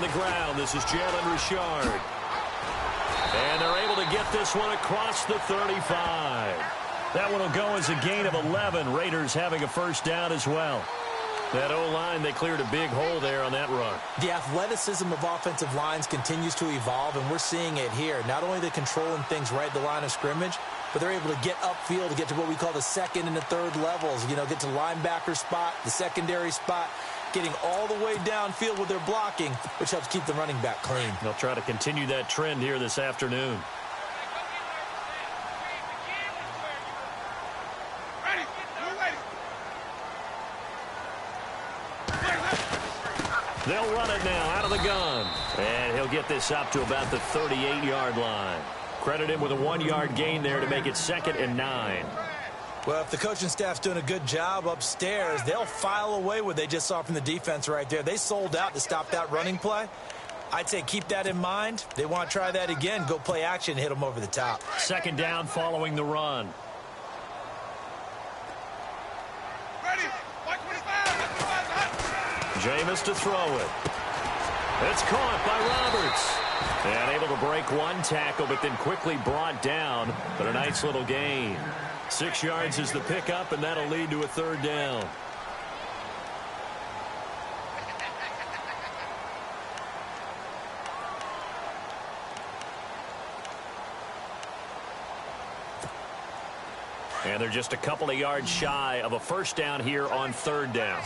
on the ground. This is Jalen Richard. And they're able to get this one across the 35. That one will go as a gain of 11. Raiders having a first down as well. That O-line, they cleared a big hole there on that run. The athleticism of offensive lines continues to evolve, and we're seeing it here. Not only are they controlling things right at the line of scrimmage, but they're able to get upfield to get to what we call the second and the third levels. You know, get to linebacker spot, the secondary spot, getting all the way downfield with their blocking, which helps keep the running back clean. They'll try to continue that trend here this afternoon. They'll run it now out of the gun. And he'll get this up to about the 38-yard line. Credit him with a 1-yard gain there to make it 2nd and 9. Well, if the coaching staff's doing a good job upstairs, they'll file away what they just saw from the defense right there. They sold out to stop that running play. I'd say keep that in mind. They want to try that again. Go play action, hit them over the top. 2nd down following the run. Jameis to throw it. It's caught by Roberts. And able to break one tackle, but then quickly brought down. But a nice little gain. 6 yards is the pickup, and that'll lead to a 3rd down. And they're just a couple of yards shy of a first down here on 3rd down.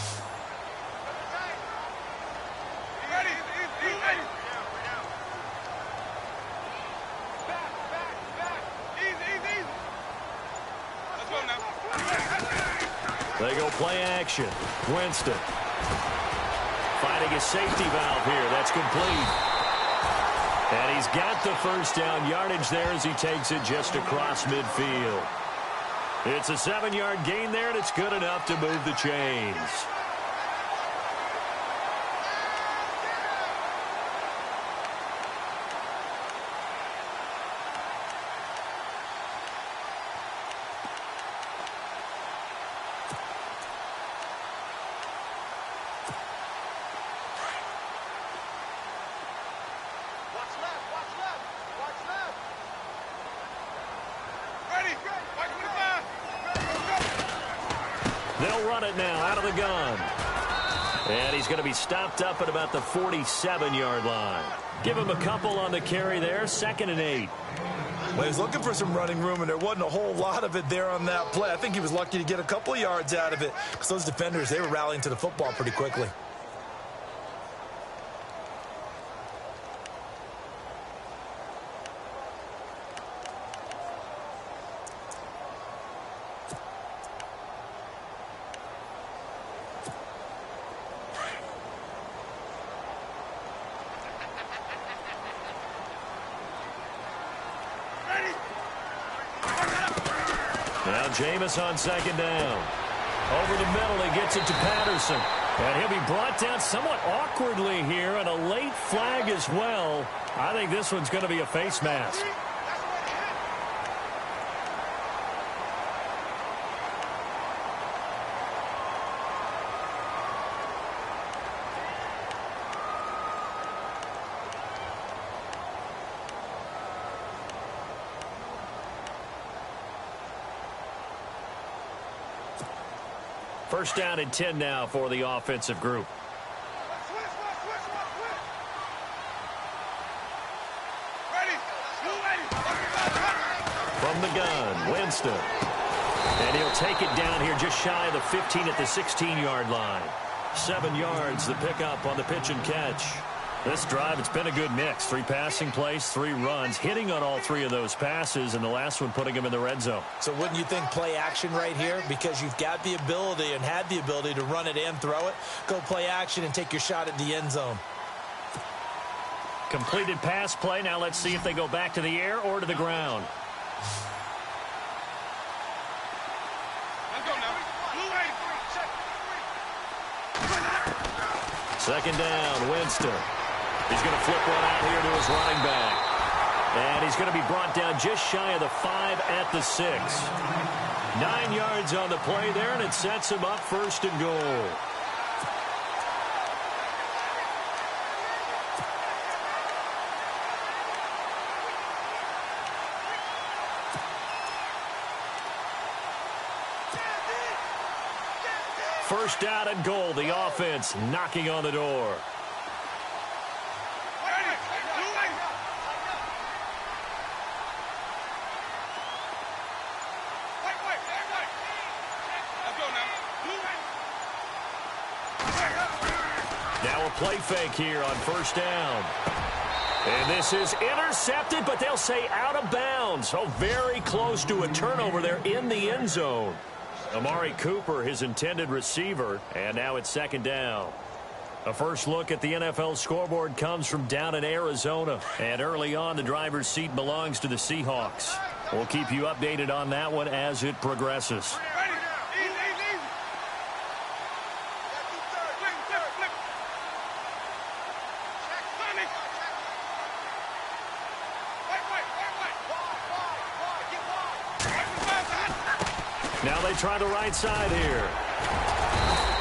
They go play action. Winston finding a safety valve here. That's complete. And he's got the first down yardage there as he takes it just across midfield. It's a 7-yard gain there, and it's good enough to move the chains. They'll run it now out of the gun. And he's going to be stopped up at about the 47-yard line. Give him a couple on the carry there. 2nd and 8. Well, he's looking for some running room, and there wasn't a whole lot of it there on that play. I think he was lucky to get a couple of yards out of it because those defenders, they were rallying to the football pretty quickly. Now Jameis on 2nd down. Over the middle, he gets it to Patterson. And he'll be brought down somewhat awkwardly here, and a late flag as well. I think this one's going to be a face mask. First down and 10 now for the offensive group. From the gun, Winston. And he'll take it down here just shy of the 15 at the 16-yard line. 7 yards, the pickup on the pitch and catch. This drive, it's been a good mix. 3 passing plays, 3 runs, hitting on all 3 of those passes, and the last one putting him in the red zone. So wouldn't you think play action right here? Because you've got the ability and had the ability to run it and throw it. Go play action and take your shot at the end zone. Completed pass play. Now let's see if they go back to the air or to the ground. Second down, Winston. He's going to flip one out here to his running back. And he's going to be brought down just shy of the 5 at the 6. 9 yards on the play there, and it sets him up 1st and goal. First down and goal. The offense knocking on the door. Now a play fake here on first down. And this is intercepted, but they'll say out of bounds. So very close to a turnover there in the end zone. Amari Cooper, his intended receiver, and now it's second down. A first look at the NFL scoreboard comes from down in Arizona. And early on, the driver's seat belongs to the Seahawks. We'll keep you updated on that one as it progresses. Now they try the right side here.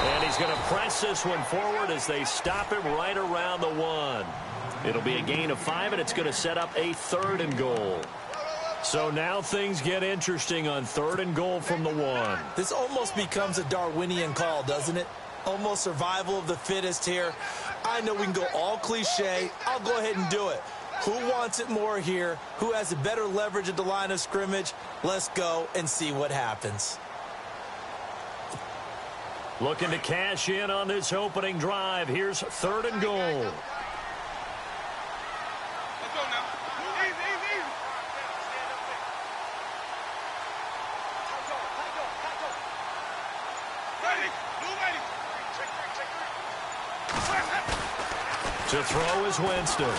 And he's going to press this one forward as they stop him right around the 1. It'll be a gain of 5, and it's going to set up a 3rd and goal. So now things get interesting on 3rd and goal from the 1. This almost becomes a Darwinian call, doesn't it? Almost survival of the fittest here. I know we can go all cliche. I'll go ahead and do it. Who wants it more here? Who has a better leverage at the line of scrimmage? Let's go and see what happens. Looking to cash in on this opening drive. Here's 3rd and goal. Let's go now. Easy. Ready. To throw is Winston.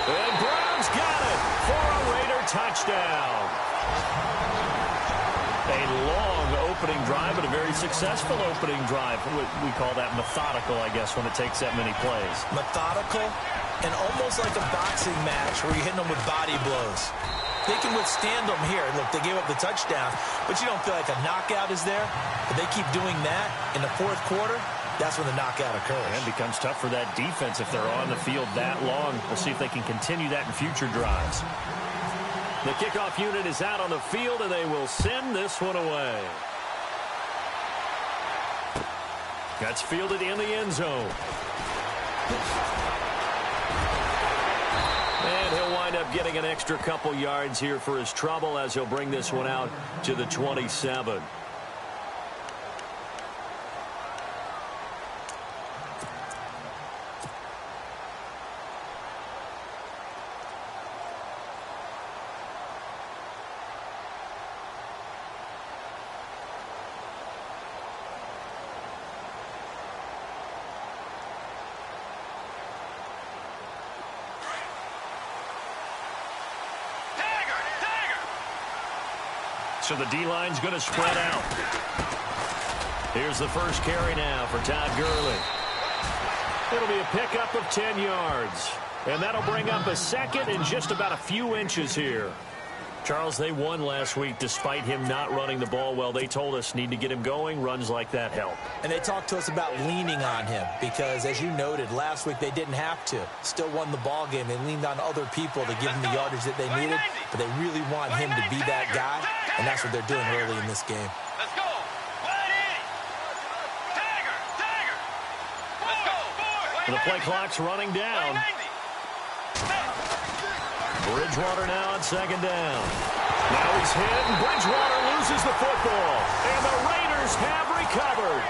And Brown's got it for a Raider touchdown. A long opening drive, but a very successful opening drive. We call that methodical, I guess, when it takes that many plays. Methodical and almost like a boxing match where you're hitting them with body blows. They can withstand them here. Look, they gave up the touchdown, but you don't feel like a knockout is there. But they keep doing that in the 4th quarter. That's when the knockout occurs. And it becomes tough for that defense if they're on the field that long. We'll see if they can continue that in future drives. The kickoff unit is out on the field, and they will send this one away. That's fielded in the end zone. And he'll wind up getting an extra couple yards here for his trouble as he'll bring this one out to the 27. So the D-line's going to spread out. Here's the first carry now for Todd Gurley. It'll be a pickup of 10 yards. And that'll bring up a second in just about a few inches here. Charles, they won last week despite him not running the ball well. They told us need to get him going. Runs like that help. And they talked to us about leaning on him because, as you noted, last week they didn't have to. Still won the ball game. They leaned on other people to give them the yardage that they needed. But they really want him to be that guy, and that's what they're doing early in this game. Let's go. And the play clock's running down. Bridgewater now on second down. Now he's hit, and Bridgewater loses the football. And the Raiders have recovered.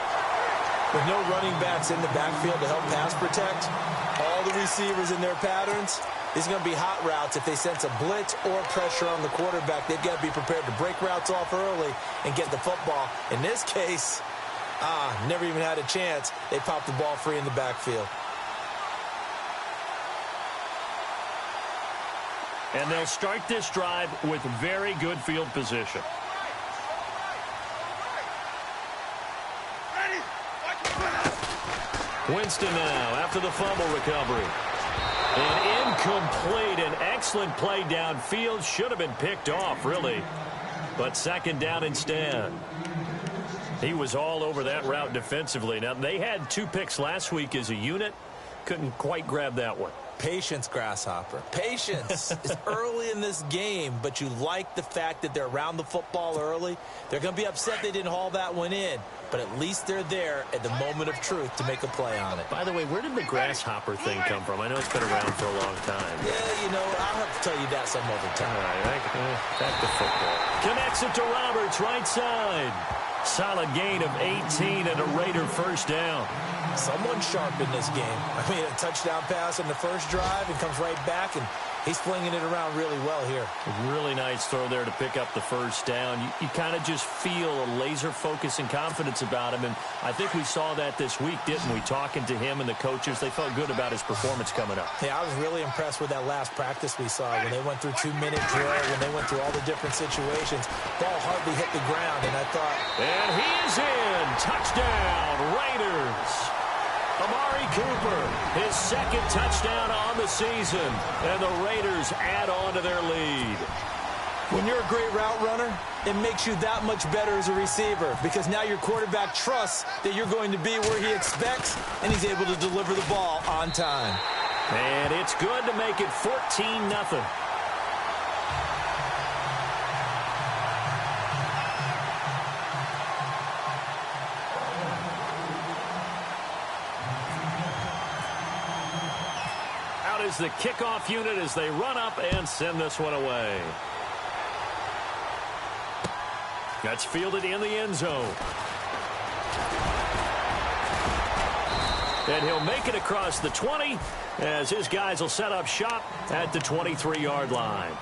With no running backs in the backfield to help pass protect, all the receivers in their patterns, it's going to be hot routes. If they sense a blitz or pressure on the quarterback, they've got to be prepared to break routes off early and get the football. In this case, never even had a chance. They popped the ball free in the backfield. And they'll start this drive with very good field position. Winston now after the fumble recovery. An incomplete and excellent play downfield. Should have been picked off, really. But second down instead. He was all over that route defensively. Now, they had 2 picks last week as a unit. Couldn't quite grab that one. Patience, Grasshopper. Patience. It's early in this game, but you like the fact that they're around the football early. They're going to be upset they didn't haul that one in, but at least they're there at the moment of truth to make a play on it. By the way, where did the grasshopper thing come from? I know it's been around for a long time. Yeah, you know, I'll have to tell you that some other time. All right, back to football. Connects it to Roberts, right side. Solid gain of 18 and a Raider first down. Someone sharp in this game. I mean, a touchdown pass on the first drive and comes right back, and he's flinging it around really well here. Really nice throw there to pick up the first down. You kind of just feel a laser focus and confidence about him, and I think we saw that this week, didn't we? Talking to him and the coaches, they felt good about his performance coming up. Yeah, I was really impressed with that last practice we saw when they went through 2-minute drill, when they went through all the different situations. Ball hardly hit the ground, and I thought... And he is in. Touchdown, Raiders. Amari Cooper, his second touchdown on the season, and the Raiders add on to their lead. When you're a great route runner, it makes you that much better as a receiver because now your quarterback trusts that you're going to be where he expects, and he's able to deliver the ball on time. And it's good to make it 14-0. Is the kickoff unit as they run up and send this one away. That's fielded in the end zone. And he'll make it across the 20 as his guys will set up shop at the 23-yard line.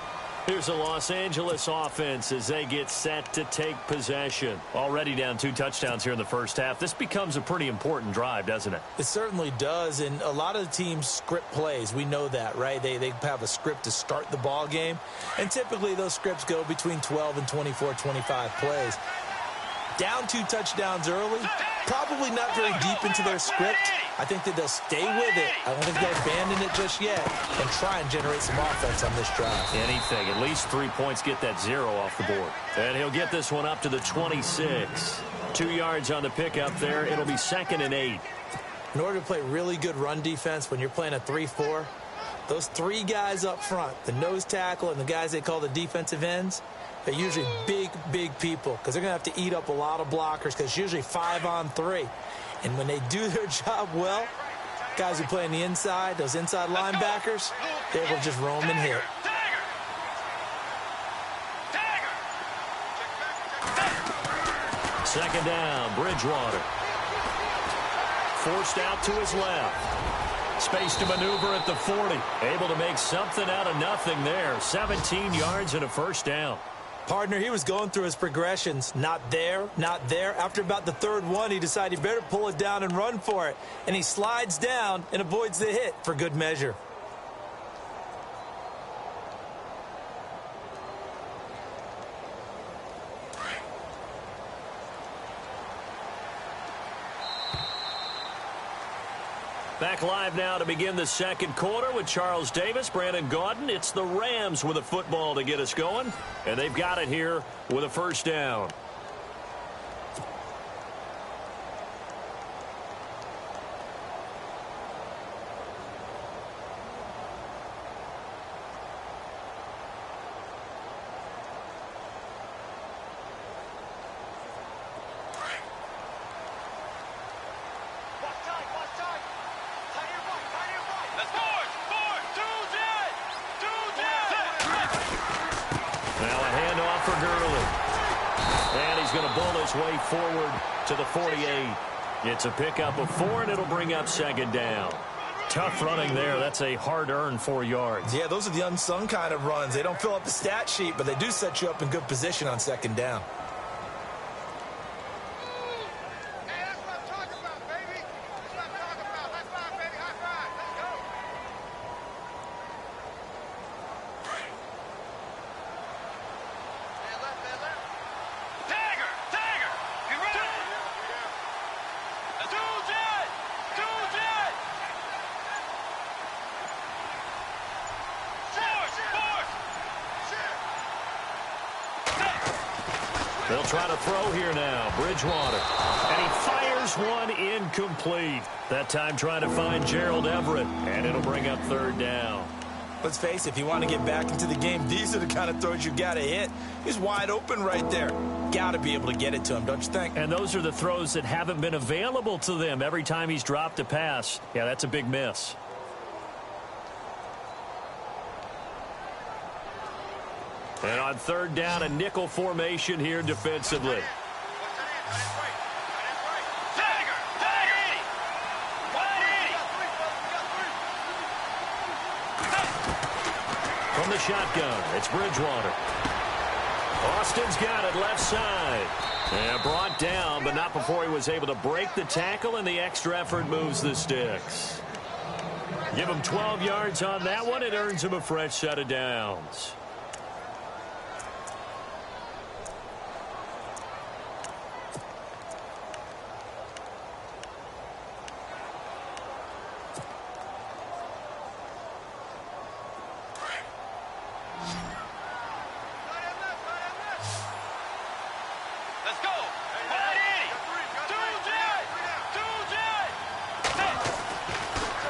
Here's the Los Angeles offense as they get set to take possession. Already down 2 touchdowns here in the first half. This becomes a pretty important drive, doesn't it? It certainly does, and a lot of the teams script plays. We know that, right? They have a script to start the ball game, and typically those scripts go between 12 and 24, 25 plays. Down 2 touchdowns early, probably not very deep into their script. I think that they'll stay with it. I don't think they'll abandon it just yet and try and generate some offense on this drive. Anything. At least 3 points get that 0 off the board. And he'll get this one up to the 26. 2 yards on the pickup there. It'll be 2nd and 8. In order to play really good run defense when you're playing a 3-4, those 3 guys up front, the nose tackle and the guys they call the defensive ends, they're usually big, big people because they're going to have to eat up a lot of blockers because it's usually 5 on 3. And when they do their job well, guys who play on the inside, those inside linebackers, they're able to just roam and hit. Second down, Bridgewater. Forced out to his left. Space to maneuver at the 40. Able to make something out of nothing there. 17 yards and a first down. Partner, he was going through his progressions. Not there, not there. After about the 3rd one, he decided he better pull it down and run for it. And he slides down and avoids the hit for good measure. Back live now to begin the second quarter with Charles Davis, Brandon Gaudin. It's the Rams with a football to get us going, and they've got it here with a first down. Way forward to the 48. It's a pickup of 4, and it'll bring up 2nd down. Tough running there. That's a hard-earned 4 yards. Yeah, those are the unsung kind of runs. They don't fill up the stat sheet, but they do set you up in good position on 2nd down. Hey, that's what I'm talking about, baby. That's what I'm talking about. High five, baby. High five. Let's go. Man left, man left. Tiger! Tiger! You ready? Let's go, Jet! Go, Jet! Force! Force! They'll try to throw here now. Bridgewater. And he fires Here's one incomplete. That time trying to find Gerald Everett, and it'll bring up third down. Let's face it, if you want to get back into the game, these are the kind of throws you got to hit. He's wide open right there. Got to be able to get it to him, don't you think? And those are the throws that haven't been available to them every time he's dropped a pass. Yeah, that's a big miss. And on third down, a nickel formation here defensively. From the shotgun, it's Bridgewater. Austin's got it left side. And brought down, but not before he was able to break the tackle, and the extra effort moves the sticks. Give him 12 yards on that one. It earns him a fresh set of downs.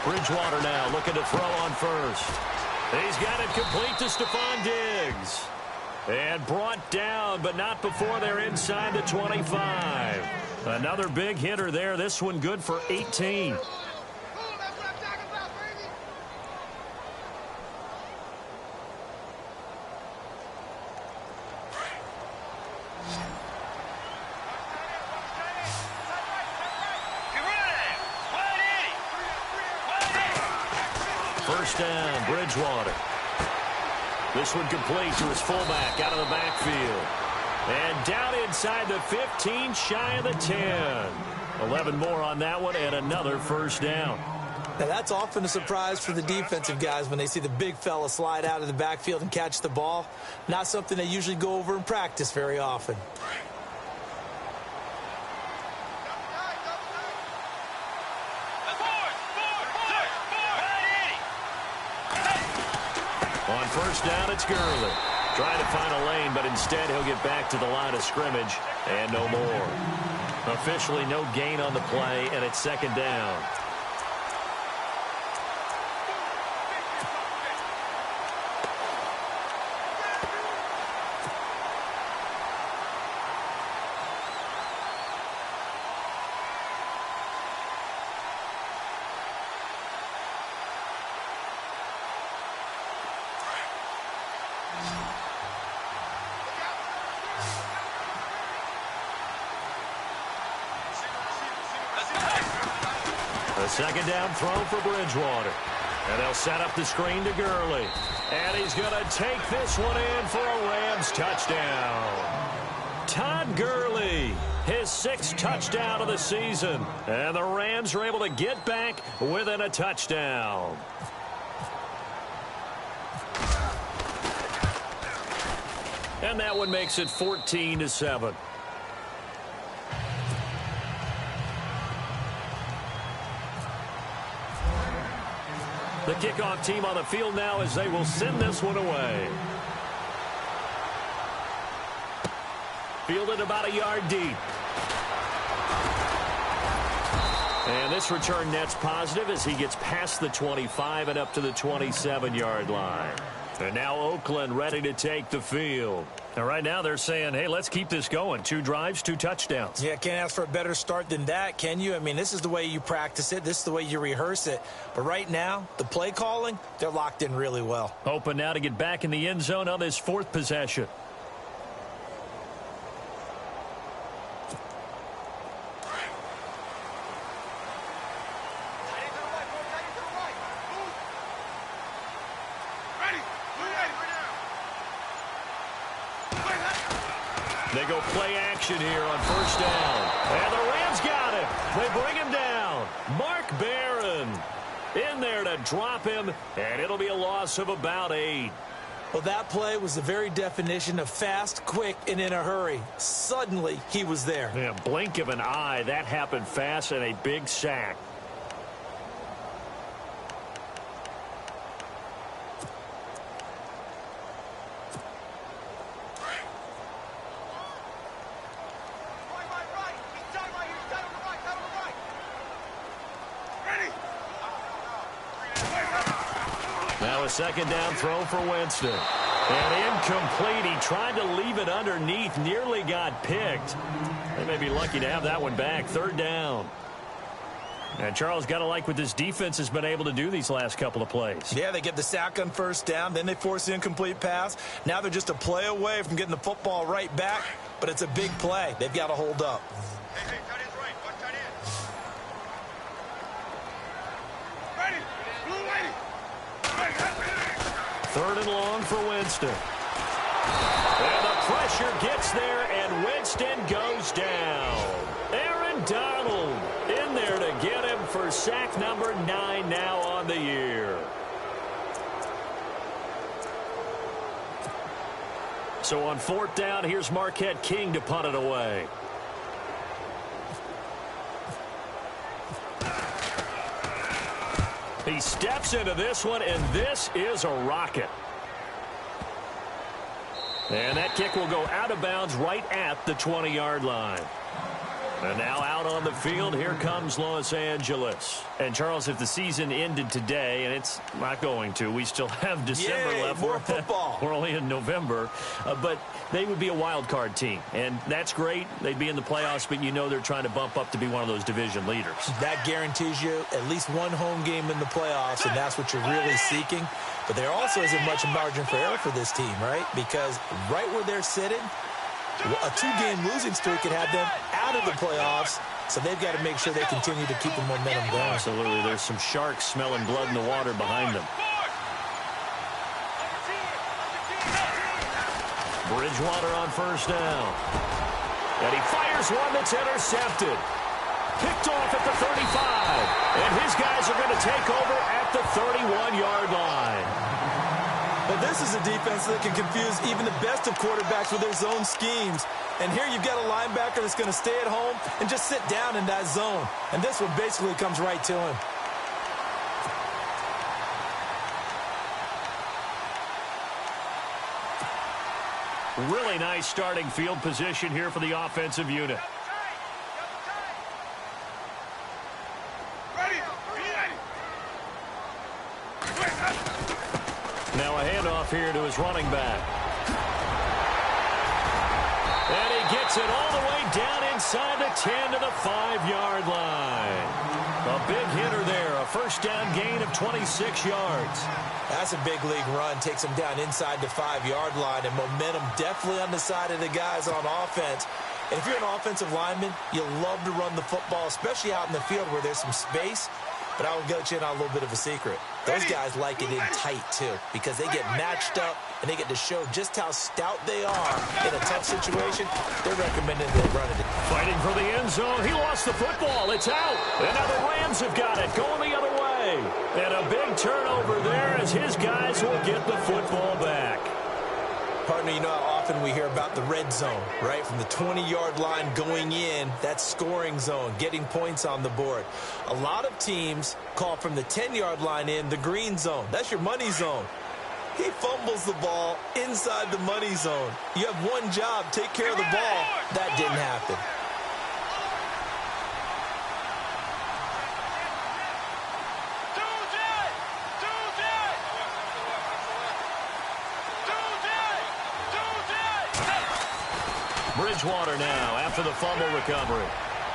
Bridgewater now looking to throw on first. He's got it complete to Stephon Diggs. And brought down, but not before they're inside the 25. Another big hitter there. This one good for 18. First down, Bridgewater. This one complete to his fullback out of the backfield. And down inside the 15, shy of the 10. 11 more on that one, and another first down. Now, that's often a surprise for the defensive guys when they see the big fella slide out of the backfield and catch the ball. Not something they usually go over in practice very often. On first down, it's Gurley. Trying to find a lane, but instead he'll get back to the line of scrimmage and no more. Officially no gain on the play, and it's second down. A second down throw for Bridgewater. And they'll set up the screen to Gurley. And he's going to take this one in for a Rams touchdown. Todd Gurley, his 6th touchdown of the season. And the Rams are able to get back within a touchdown. And that one makes it 14-7. The kickoff team on the field now as they will send this one away. Fielded about a yard deep. And this return net's positive as he gets past the 25 and up to the 27-yard line. And now Oakland ready to take the field. And right now they're saying, hey, let's keep this going. 2 drives, 2 touchdowns. Yeah, can't ask for a better start than that, can you? I mean, this is the way you practice it. This is the way you rehearse it. But right now, the play calling, they're locked in really well. Open now to get back in the end zone on this 4th possession. They go play action here on first down. And the Rams got him. They bring him down. Mark Barron in there to drop him, and it'll be a loss of about 8. Well, that play was the very definition of fast, quick, and in a hurry. Suddenly, he was there. Yeah, blink of an eye. That happened fast and a big sack. Now a second down throw for Winston. And incomplete. He tried to leave it underneath. Nearly got picked. They may be lucky to have that one back. Third down. And Charles, got to like what this defense has been able to do these last couple of plays. Yeah, they get the sack on first down. Then they force the incomplete pass. Now they're just a play away from getting the football right back. But it's a big play. They've got to hold up. Hey, tight end's right. Watch tight end. Ready. Blue lady. Third and long for Winston. And the pressure gets there, and Winston goes down. Aaron Donald in there to get him for sack number 9 now on the year. So on fourth down, here's Marquette King to punt it away. He steps into this one, and this is a rocket. And that kick will go out of bounds right at the 20-yard line. And now out on the field, here comes Los Angeles. And, Charles, if the season ended today, and it's not going to, we still have December left. More football. We're only in November. But they would be a wild card team. And that's great. They'd be in the playoffs, but you know they're trying to bump up to be one of those division leaders. That guarantees you at least one home game in the playoffs, and that's what you're really seeking. But there also isn't much margin for error for this team, right? Because right where they're sitting, a 2-game losing streak could have them out of the playoffs, so they've got to make sure they continue to keep the momentum going. Absolutely. There's some sharks smelling blood in the water behind them. Bridgewater on first down. And he fires one that's intercepted. Picked off at the 35. And his guys are going to take over at the 31-yard line. But this is a defense that can confuse even the best of quarterbacks with their zone schemes. And here you've got a linebacker that's going to stay at home and just sit down in that zone. And this one basically comes right to him. Really nice starting field position here for the offensive unit. Now a handoff here to his running back. And he gets it all the way down inside the 10 to the 5-yard line. A big hitter there, a first down gain of 26 yards. That's a big league run. Takes him down inside the 5-yard line, and momentum definitely on the side of the guys on offense. And if you're an offensive lineman, you love to run the football, especially out in the field where there's some space. But I will get you in on a little bit of a secret. Those guys like it in tight, too, because they get matched up and they get to show just how stout they are in a tough situation. They're recommending they run it. Fighting for the end zone. He lost the football. It's out. And now the Rams have got it, going the other way. And a big turnover there as his guys will get the football back. Partner, you know how often we hear about the red zone, right? From the 20-yard line going in, that scoring zone, getting points on the board. A lot of teams call from the 10-yard line in the green zone. That's your money zone. He fumbles the ball inside the money zone. You have one job, take care of the ball. That didn't happen. Bridgewater now after the fumble recovery.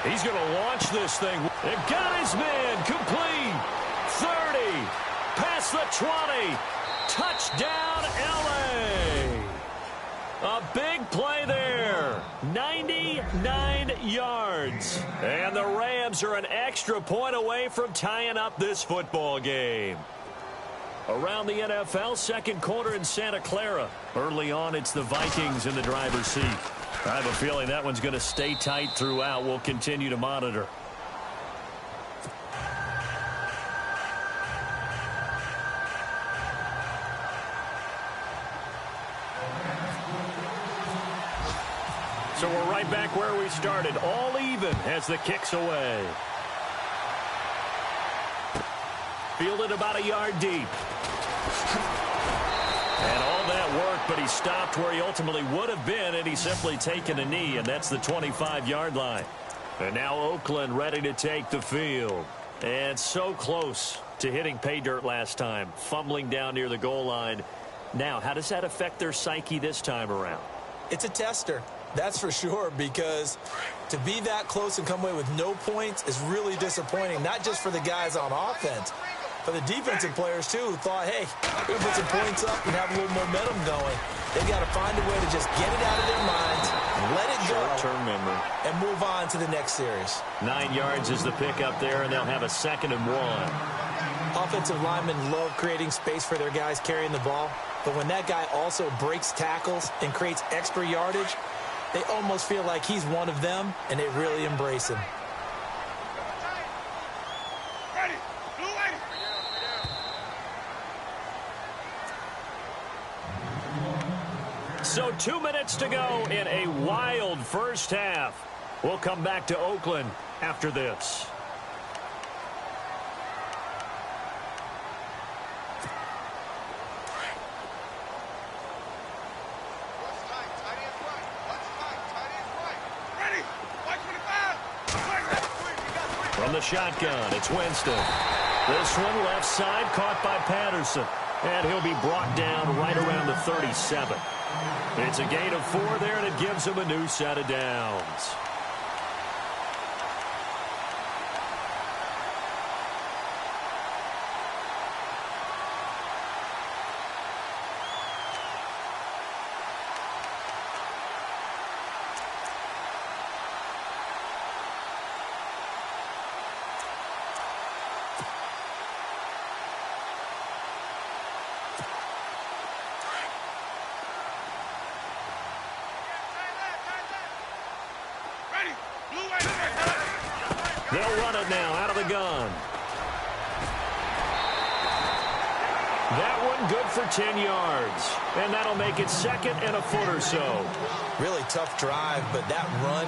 He's going to launch this thing. And got his man complete. 30. Past the 20. Touchdown, L.A. A big play there. 99 yards. And the Rams are an extra point away from tying up this football game. Around the NFL, second quarter in Santa Clara. Early on, it's the Vikings in the driver's seat. I have a feeling that one's going to stay tight throughout. We'll continue to monitor. So we're right back where we started. All even as the kick's away. Fielded about a yard deep. And all that work, but he stopped where he ultimately would have been, and he's simply taken a knee, and that's the 25-yard line. And now Oakland ready to take the field. And so close to hitting pay dirt last time, fumbling down near the goal line. Now, how does that affect their psyche this time around? It's a tester, that's for sure, because to be that close and come away with no points is really disappointing, not just for the guys on offense, for the defensive players, too, who thought, hey, we can put some points up and have a little momentum going. They've got to find a way to just get it out of their minds, let it go, short-term memory, and move on to the next series. 9 yards is the pickup there, and they'll have a 2nd and 1. Offensive linemen love creating space for their guys carrying the ball, but when that guy also breaks tackles and creates extra yardage, they almost feel like he's one of them, and they really embrace him. Ready. Blue ready. So 2 minutes to go in a wild first half. We'll come back to Oakland after this. What's tight? Tight ends right. What's tight? Tight ends right. Ready. 125. From the shotgun, it's Winston. This one left side caught by Patterson. And he'll be brought down right around the 37. It's a gain of 4 there, and it gives him a new set of downs. They'll run it now out of the gun. That one good for 10 yards. And that'll make it 2nd and a foot or so. Really tough drive, but that run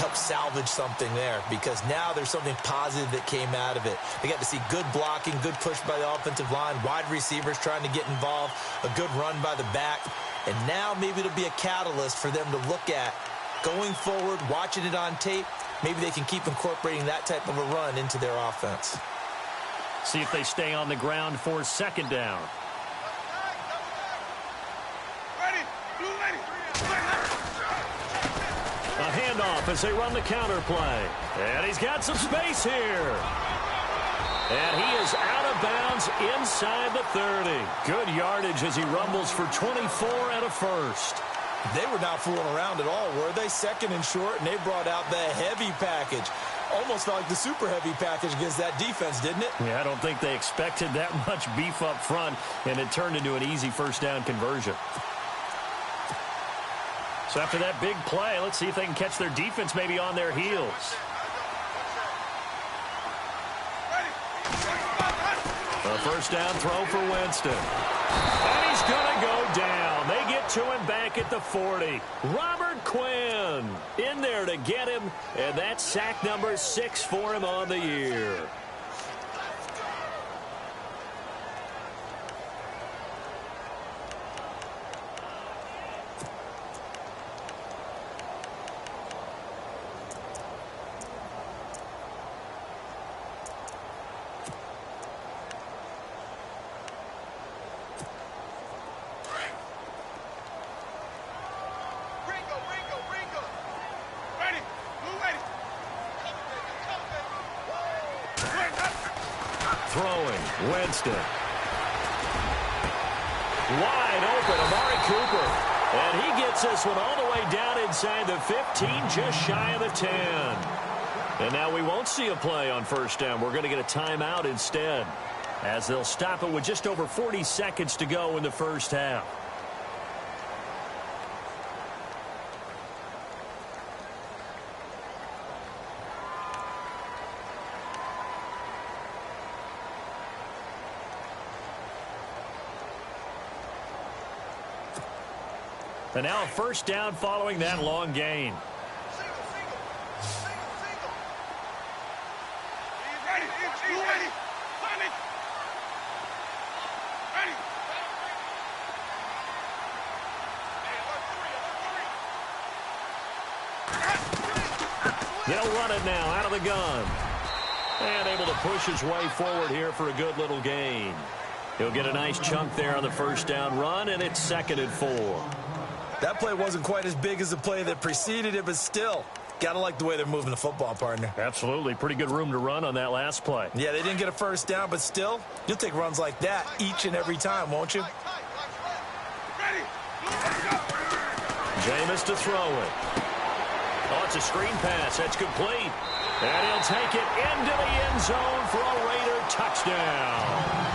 helped salvage something there because now there's something positive that came out of it. They got to see good blocking, good push by the offensive line, wide receivers trying to get involved, a good run by the back. And now maybe it'll be a catalyst for them to look at going forward, watching it on tape. Maybe they can keep incorporating that type of a run into their offense. See if they stay on the ground for 2nd down. Ready. Blue ready. A handoff as they run the counter play. And he's got some space here. And he is out of bounds inside the 30. Good yardage as he rumbles for 24 and a first. They were not fooling around at all, were they? 2nd and short, and they brought out the heavy package. Almost felt like the super heavy package against that defense, didn't it? Yeah, I don't think they expected that much beef up front, and it turned into an easy first down conversion. So after that big play, let's see if they can catch their defense maybe on their heels. A first down throw for Winston. And he's going to go down. They get to him back at the 40. Robert Quinn in there to get him, and that's sack number 6 for him on the year. Throwing, Winston. Wide open, Amari Cooper. And he gets this one all the way down inside the 15, just shy of the 10. And now we won't see a play on first down. We're going to get a timeout instead, as they'll stop it with just over 40 seconds to go in the first half. And now a first down following that long gain. They'll run it now out of the gun. And able to push his way forward here for a good little gain. He'll get a nice chunk there on the first down run, and it's 2nd and 4. That play wasn't quite as big as the play that preceded it, but still, got to like the way they're moving the football, partner. Absolutely. Pretty good room to run on that last play. Yeah, they didn't get a first down, but still, you'll take runs like that each and every time, won't you? Jameis to throw it. Oh, it's a screen pass. That's complete. And he'll take it into the end zone for a Raider touchdown.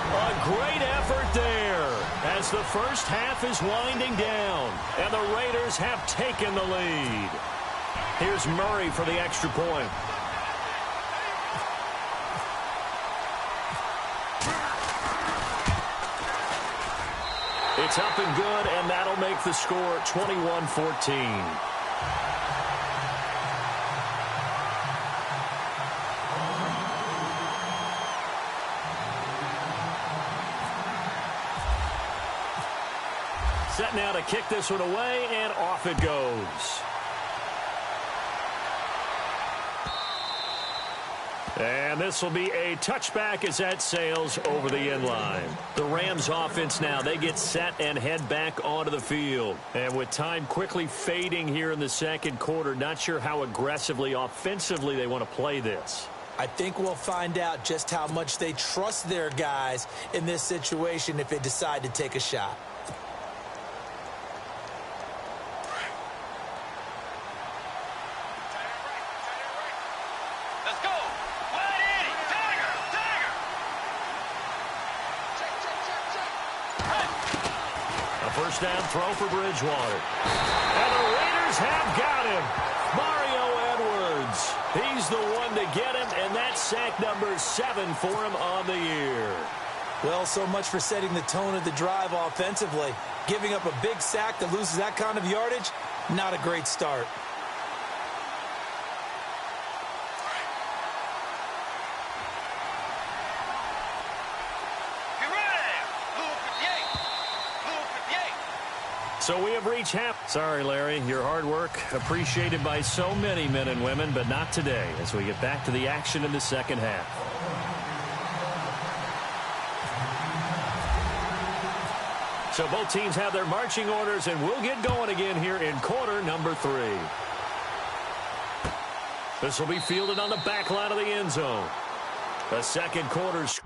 A great effort there as the first half is winding down, and the Raiders have taken the lead. Here's Murray for the extra point. It's up and good, and that'll make the score 21-14. Set now to kick this one away, and off it goes. And this will be a touchback as that sails over the end line. The Rams offense now, they get set and head back onto the field. And with time quickly fading here in the second quarter, not sure how aggressively, offensively they want to play this. I think we'll find out just how much they trust their guys in this situation if they decide to take a shot. First down throw for Bridgewater. And the Raiders have got him. Mario Edwards. He's the one to get him, and that's sack number 7 for him on the year. Well, so much for setting the tone of the drive offensively. Giving up a big sack that loses that kind of yardage, not a great start. So we have reached half. Sorry, Larry, your hard work appreciated by so many men and women, but not today as we get back to the action in the second half. So both teams have their marching orders, and we'll get going again here in quarter number 3. This will be fielded on the back line of the end zone. The second quarter's...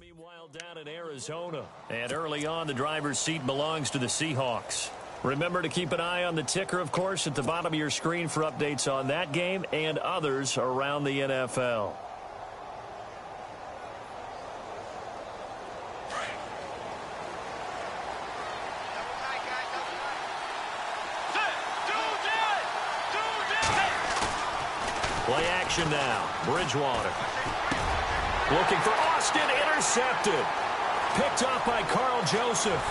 Meanwhile, down in Arizona. And early on, the driver's seat belongs to the Seahawks. Remember to keep an eye on the ticker, of course, at the bottom of your screen for updates on that game and others around the NFL. Play action now. Bridgewater. Looking for Austin, intercepted. Picked up by Carl Joseph.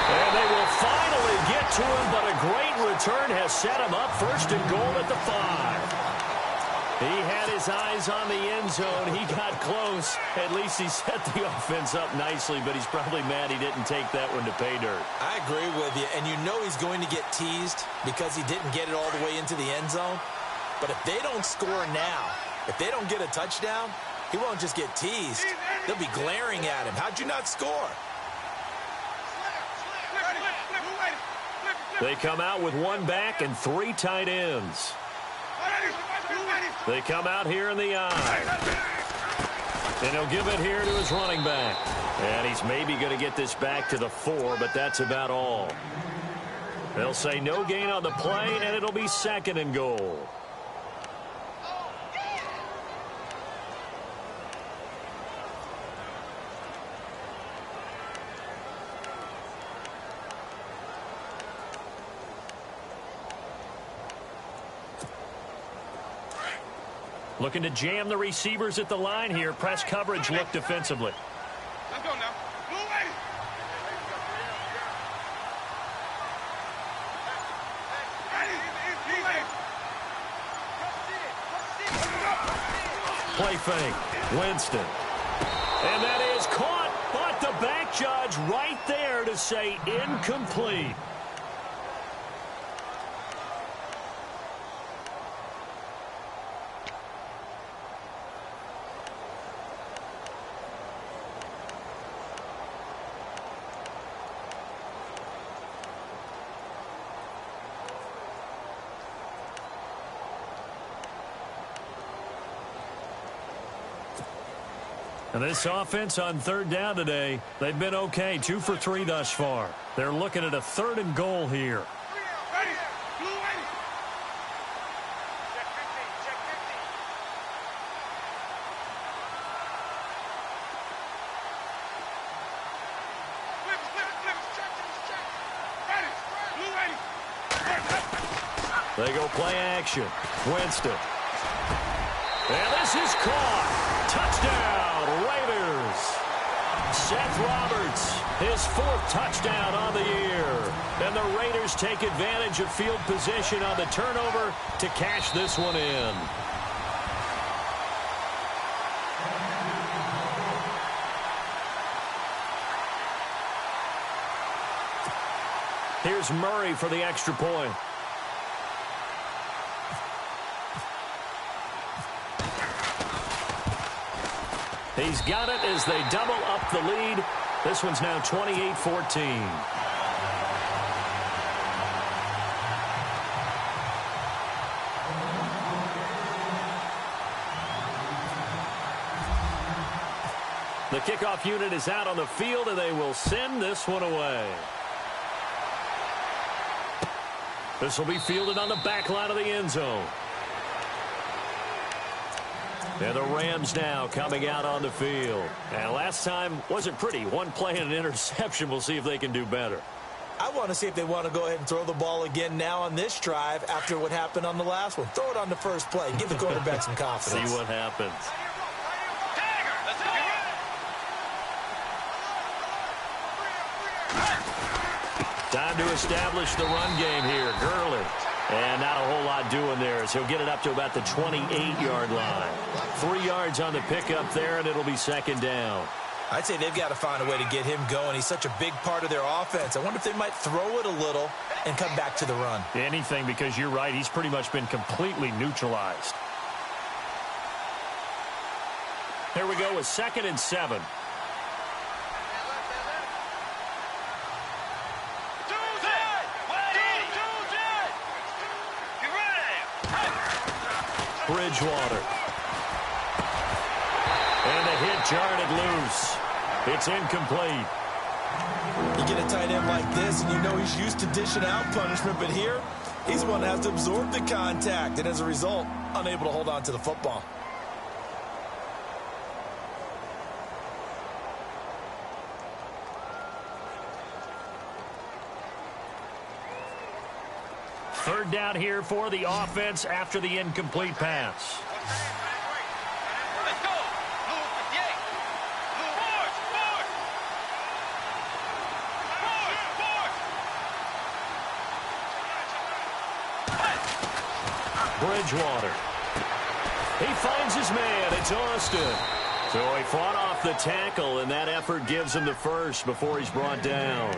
And they will finally get to him, but a great return has set him up first and goal at the 5. He had his eyes on the end zone. He got close. At least he set the offense up nicely, but he's probably mad he didn't take that one to pay dirt. I agree with you, and you know he's going to get teased because he didn't get it all the way into the end zone. But if they don't score now, if they don't get a touchdown, He won't just get teased. They'll be glaring at him. How'd you not score? They come out with one back and 3 tight ends. They come out here in the eye. And he'll give it here to his running back. And he's maybe going to get this back to the 4, but that's about all. They'll say no gain on the play, and it'll be 2nd and goal. Looking to jam the receivers at the line here. Press coverage look defensively. Let's go now. Play fake. Winston. And that is caught, but the back judge right there to say incomplete. And this offense on 3rd down today, they've been okay, 2 for 3 thus far. They're looking at a 3rd and goal here. They go play action. Winston. And this is caught. Touchdown, Raiders. Seth Roberts, his 4th touchdown on the year. And the Raiders take advantage of field position on the turnover to cash this one in. Here's Murray for the extra point. He's got it as they double up the lead. This one's now 28-14. The kickoff unit is out on the field, and they will send this one away. This will be fielded on the back line of the end zone. And the Rams now coming out on the field. And last time wasn't pretty. One play and an interception. We'll see if they can do better. I want to see if they want to go ahead and throw the ball again now on this drive after what happened on the last one. Throw it on the first play. Give the quarterback some confidence. See what happens. Time to establish the run game here. Gurley. And not a whole lot doing there as he'll get it up to about the 28-yard line. 3 yards on the pickup there, and it'll be 2nd down. I'd say they've got to find a way to get him going. He's such a big part of their offense. I wonder if they might throw it a little and come back to the run. Anything, because you're right. He's pretty much been completely neutralized. Here we go with 2nd and 7. Bridgewater. And the hit jarred it loose. It's incomplete. You get a tight end like this, and you know he's used to dishing out punishment, but here, he's the one that has to absorb the contact, and as a result, unable to hold on to the football. Third down here for the offense after the incomplete pass. Let's go. Blue 58. Blue forward. Bridgewater. He finds his man. It's Austin. So he fought off the tackle, and that effort gives him the first before he's brought down.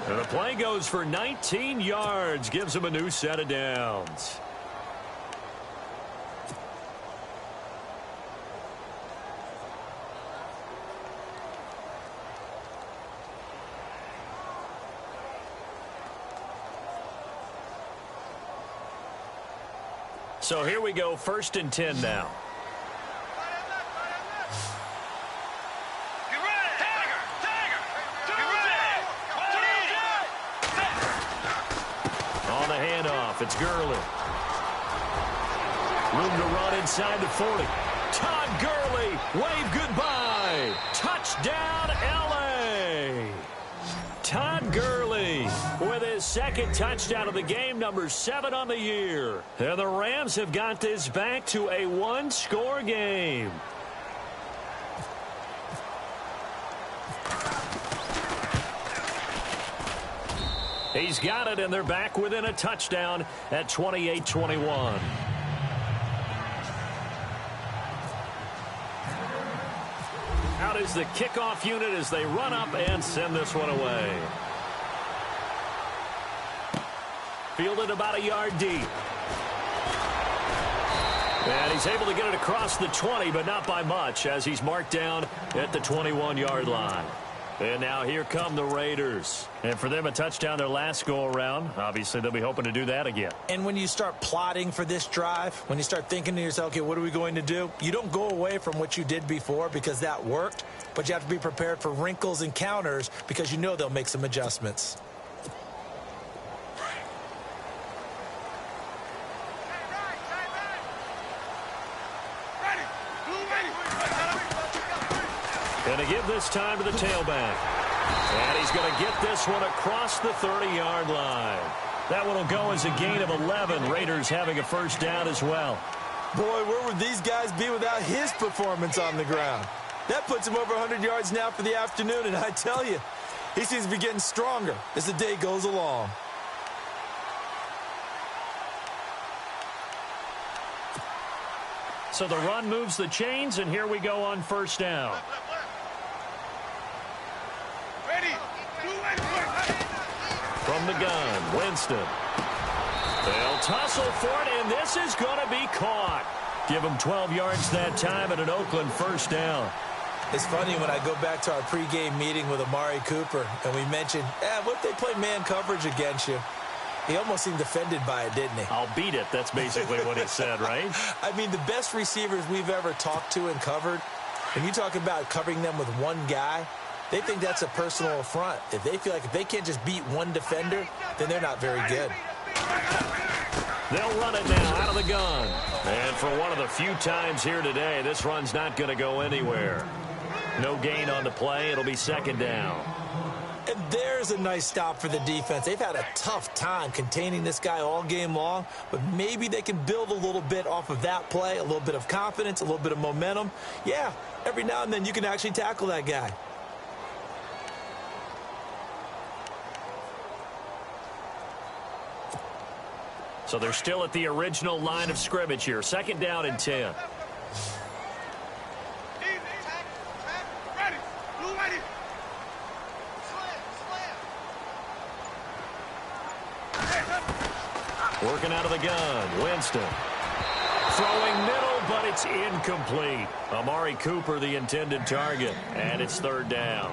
And the play goes for 19 yards, gives him a new set of downs. So here we go, 1st and 10 now. On the handoff, it's Gurley. Room to run inside the 40. Todd Gurley, wave goodbye. Touchdown, L.A. Todd Gurley with his 2nd touchdown of the game, number 7 on the year. And the Rams have got this back to a 1-score game. He's got it, and they're back within a touchdown at 28-21. Out is the kickoff unit as they run up and send this one away. Fielded about a yard deep. And he's able to get it across the 20, but not by much, as he's marked down at the 21-yard line. And now here come the Raiders. And for them, a touchdown their last go-around. Obviously, they'll be hoping to do that again. And when you start plotting for this drive, when you start thinking to yourself, okay, what are we going to do? You don't go away from what you did before because that worked, but you have to be prepared for wrinkles and counters because you know they'll make some adjustments. Going to give this time to the tailback. And he's going to get this one across the 30-yard line. That one will go as a gain of 11. Raiders having a 1st down as well. Boy, where would these guys be without his performance on the ground? That puts him over 100 yards now for the afternoon, and I tell you, he seems to be getting stronger as the day goes along. So the run moves the chains, and here we go on 1st down. From the gun, Winston. They'll tussle for it, and this is going to be caught. Give them 12 yards that time and an Oakland 1st down. It's funny when I go back to our pregame meeting with Amari Cooper, and we mentioned, what if they play man coverage against you? He almost seemed offended by it, didn't he? I'll beat it. That's basically what he said, right? I mean, the best receivers we've ever talked to and covered, when you talk about covering them with one guy, they think that's a personal affront. If they feel like if they can't just beat one defender, then they're not very good. They'll run it now out of the gun. And for one of the few times here today, this run's not going to go anywhere. No gain on the play. It'll be 2nd down. And there's a nice stop for the defense. They've had a tough time containing this guy all game long, but maybe they can build a little bit off of that play, a little bit of confidence, a little bit of momentum. Yeah, every now and then you can actually tackle that guy. So they're still at the original line of scrimmage here. 2nd down and 10. Working out of the gun, Winston. Throwing middle, but it's incomplete. Amari Cooper, the intended target, and it's 3rd down.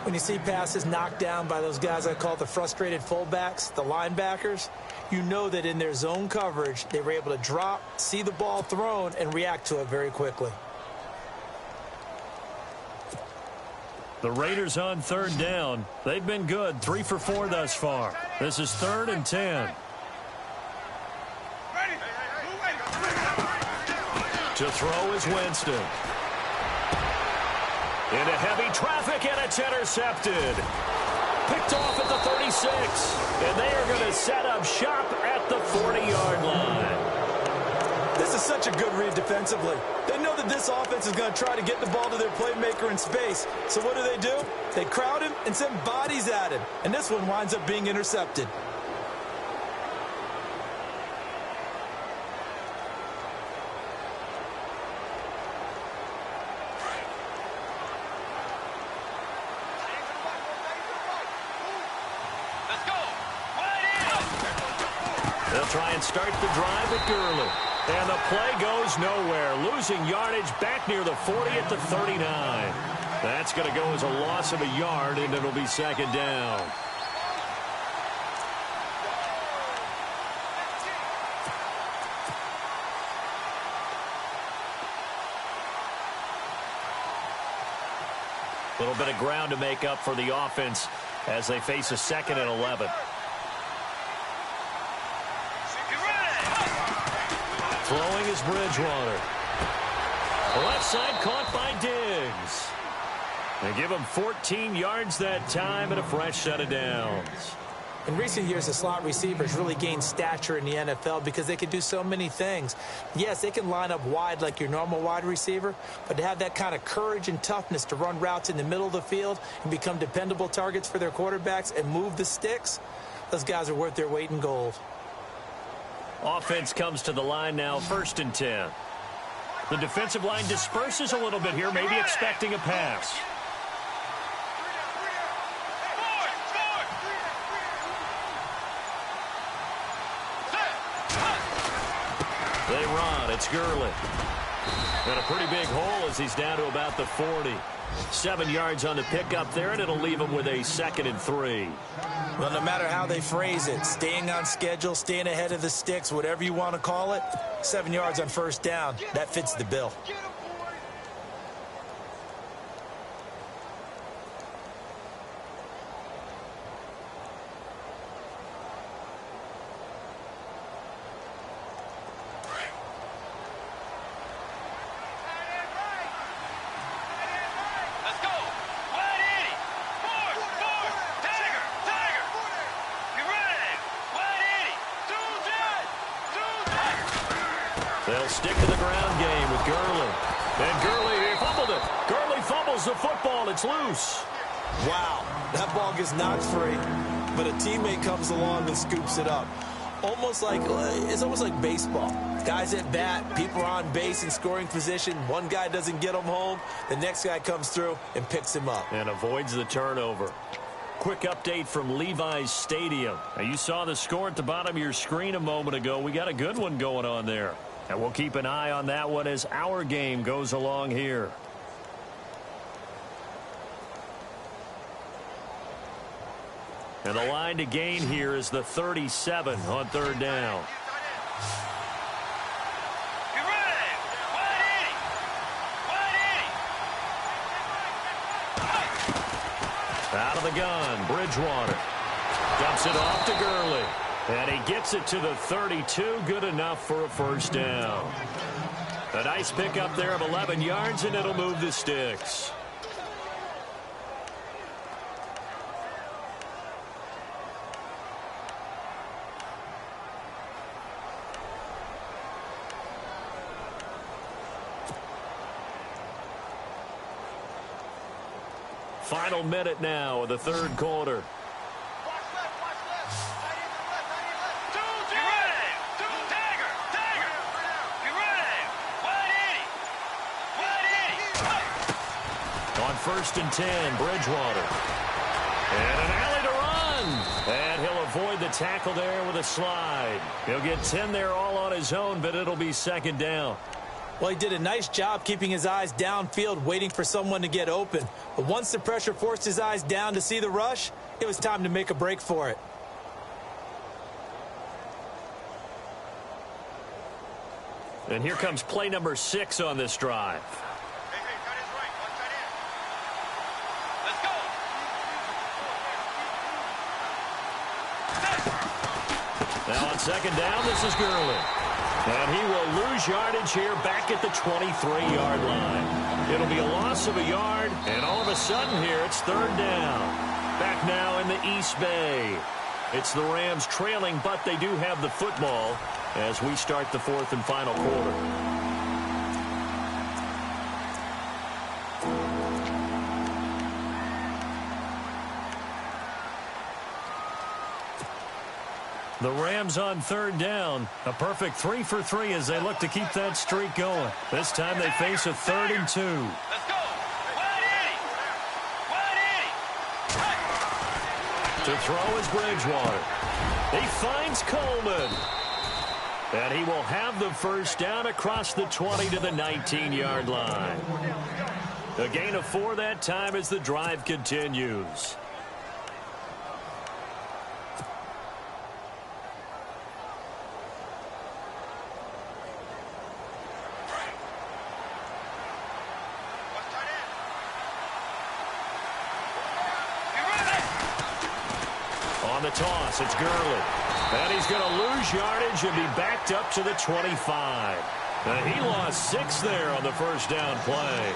When you see passes knocked down by those guys I call the frustrated fullbacks, the linebackers, you know that in their zone coverage, they were able to drop, see the ball thrown, and react to it very quickly. The Raiders on 3rd down. They've been good, 3 for 4 thus far. This is 3rd and 10. To throw is Winston. Into heavy traffic, and it's intercepted. Picked off at the 36. And they are going to set up shop at the 40-yard line. This is such a good read defensively. They know that this offense is going to try to get the ball to their playmaker in space. So what do? They crowd him and send bodies at him. And this one winds up being intercepted. They'll try and start the drive with Gurley. And the play goes nowhere. Losing yardage back near the 40 at the 39. That's going to go as a loss of a yard, and it'll be 2nd down. A little bit of ground to make up for the offense as they face a 2nd and 11. Throwing is Bridgewater. Left side caught by Diggs. They give him 14 yards that time and a fresh set of downs. In recent years, the slot receivers really gained stature in the NFL because they can do so many things. Yes, they can line up wide like your normal wide receiver, but to have that kind of courage and toughness to run routes in the middle of the field and become dependable targets for their quarterbacks and move the sticks, those guys are worth their weight in gold. Offense comes to the line now, 1st and 10. The defensive line disperses a little bit here, maybe expecting a pass. They run. It's Gurley. And a pretty big hole as he's down to about the 40. 7 yards on the pickup there, and it'll leave him with a 2nd and 3. Well, no matter how they phrase it, staying on schedule, staying ahead of the sticks, whatever you want to call it, 7 yards on 1st down, that fits the bill. They'll stick to the ground game with Gurley. And Gurley, he fumbled it. Gurley fumbles the football. It's loose. Wow, that ball gets knocked free, but a teammate comes along and scoops it up. It's almost like baseball. Guys at bat, people are on base in scoring position. One guy doesn't get him home. The next guy comes through and picks him up. And avoids the turnover. Quick update from Levi's Stadium. Now, you saw the score at the bottom of your screen a moment ago. We got a good one going on there. And we'll keep an eye on that one as our game goes along here. And the line to gain here is the 37 on 3rd down. Out of the gun, Bridgewater. Dumps it off to Gurley. And he gets it to the 32, good enough for a 1st down. A nice pickup there of 11 yards, and it'll move the sticks. Final minute now of the 3rd quarter. On 1st and 10, Bridgewater. And an alley to run. And he'll avoid the tackle there with a slide. He'll get 10 there all on his own, but it'll be 2nd down. Well, he did a nice job keeping his eyes downfield, waiting for someone to get open. But once the pressure forced his eyes down to see the rush, it was time to make a break for it. And here comes play number 6 on this drive. Now on 2nd down, this is Gurley. And he will lose yardage here back at the 23-yard line. It'll be a loss of a yard, and all of a sudden here it's 3rd down. Back now in the East Bay. It's the Rams trailing, but they do have the football as we start the 4th and final quarter. The Rams on 3rd down. A perfect 3 for 3 as they look to keep that streak going. This time they face a 3rd and 2. Let's go. To throw is Bridgewater. He finds Coleman. And he will have the 1st down across the 20 to the 19-yard line. A gain of 4 that time as the drive continues. On the toss, it's Gurley. And he's going to lose yardage and be backed up to the 25. And he lost 6 there on the first down play.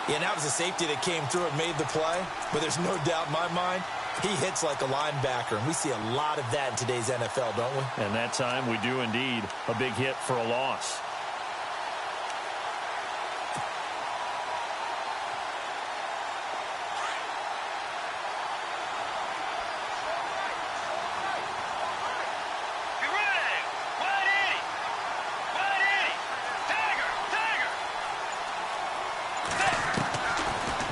Yeah, and that was a safety that came through and made the play. But there's no doubt in my mind, he hits like a linebacker. And we see a lot of that in today's NFL, don't we? And that time we do indeed a big hit for a loss.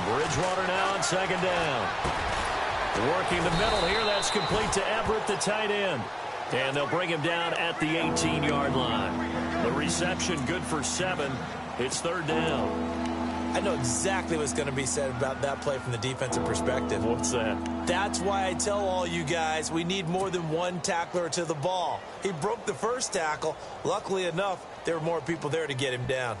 Bridgewater now on second down. Working the middle here. That's complete to Everett, the tight end. And they'll bring him down at the 18-yard line. The reception good for 7. It's third down. I know exactly what's going to be said about that play from the defensive perspective. What's that? That's why I tell all you guys we need more than one tackler to the ball. He broke the first tackle. Luckily enough, there were more people there to get him down.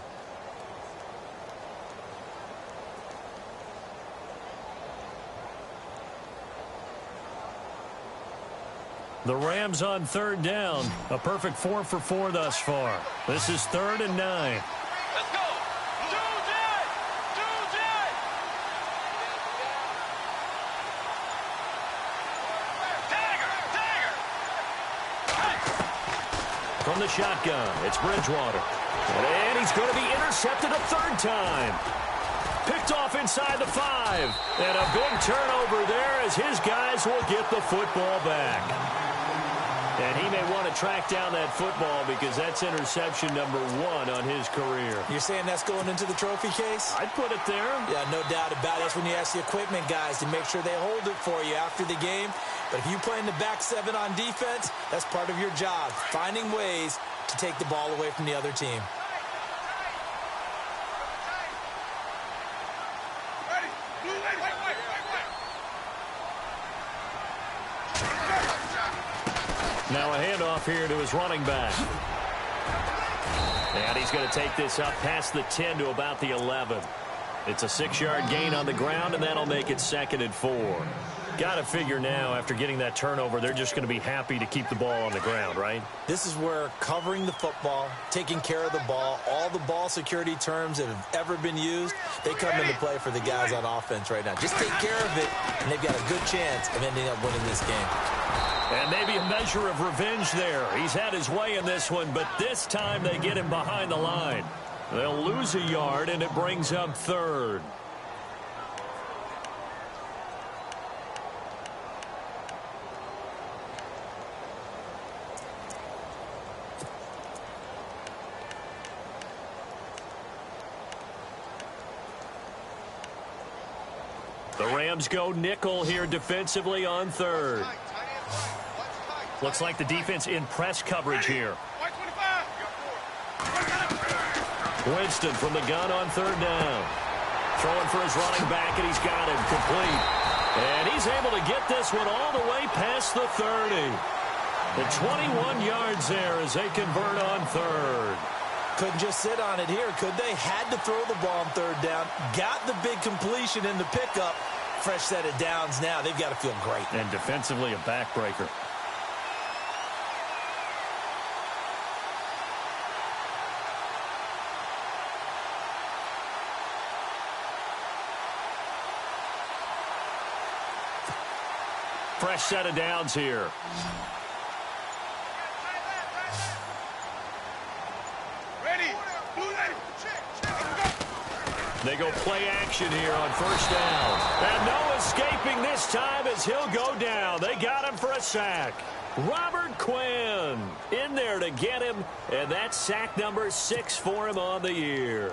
The Rams on third down. A perfect 4 for 4 thus far. This is 3rd and 9. Let's go. From the shotgun, it's Bridgewater. And he's going to be intercepted a 3rd time. Picked off inside the 5. And a big turnover there as his guys will get the football back. And he may want to track down that football because that's interception number 1 on his career. You're saying that's going into the trophy case? I'd put it there. Yeah, no doubt about it. That's when you ask the equipment guys to make sure they hold it for you after the game. But if you play in the back 7 on defense, that's part of your job, finding ways to take the ball away from the other team. Now a handoff here to his running back. And he's going to take this up past the 10 to about the 11. It's a 6-yard gain on the ground, and that'll make it 2nd and 4. Got to figure now, after getting that turnover, they're just going to be happy to keep the ball on the ground, right? This is where covering the football, taking care of the ball, all the ball security terms that have ever been used, they come into play for the guys on offense right now. Just take care of it, and they've got a good chance of ending up winning this game. And maybe a measure of revenge there. He's had his way in this one, but this time they get him behind the line. They'll lose a yard, and it brings up 3rd. The Rams go nickel here defensively on 3rd. Looks like the defense in press coverage here. Winston from the gun on 3rd down. Throwing for his running back, and he's got him complete. And he's able to get this one all the way past the 30. The 21 yards there as they convert on 3rd. Couldn't just sit on it here, could they? Had to throw the ball on 3rd down. Got the big completion in the pickup. Fresh set of downs now. They've got to feel great. And defensively a backbreaker. Fresh set of downs here. They go play action here on 1st down. And no escaping this time as he'll go down. They got him for a sack. Robert Quinn in there to get him. And that's sack number 6 for him on the year.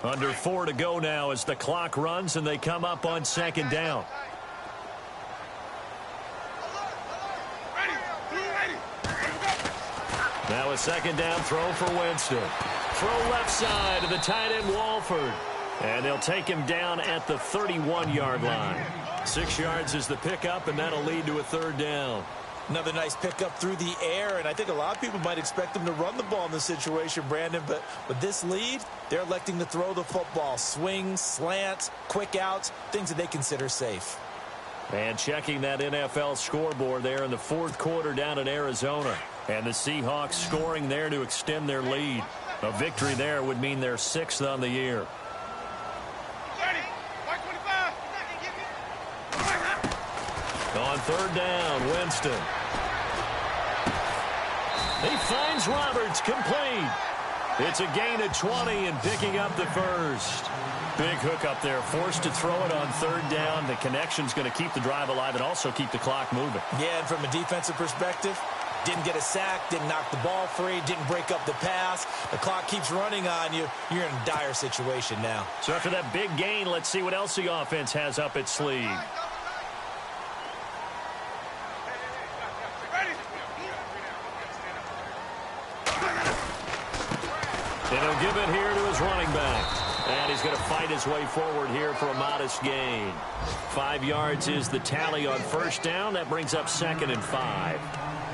Under 4 to go now as the clock runs and they come up on 2nd down. Now a 2nd down throw for Winston. Throw left side to the tight end Walford. And they'll take him down at the 31-yard line. 6 yards is the pickup, and that'll lead to a third down. Another nice pickup through the air, and I think a lot of people might expect them to run the ball in this situation, Brandon, but with this lead, they're electing to throw the football. Swings, slants, quick outs, things that they consider safe. And checking that NFL scoreboard there in the fourth quarter down in Arizona. And the Seahawks scoring there to extend their lead. A victory there would mean they're 6th on the year. On third down, Winston. He finds Roberts, complete. It's a gain of 20 and picking up the first. Big hook up there, forced to throw it on third down. The connection's going to keep the drive alive and also keep the clock moving. Yeah, and from a defensive perspective, didn't get a sack, didn't knock the ball free, didn't break up the pass. The clock keeps running on you. You're in a dire situation now. So after that big gain, let's see what else the offense has up its sleeve. And he'll give it here to his running back. And he's going to fight his way forward here for a modest gain. 5 yards is the tally on first down. That brings up 2nd and 5.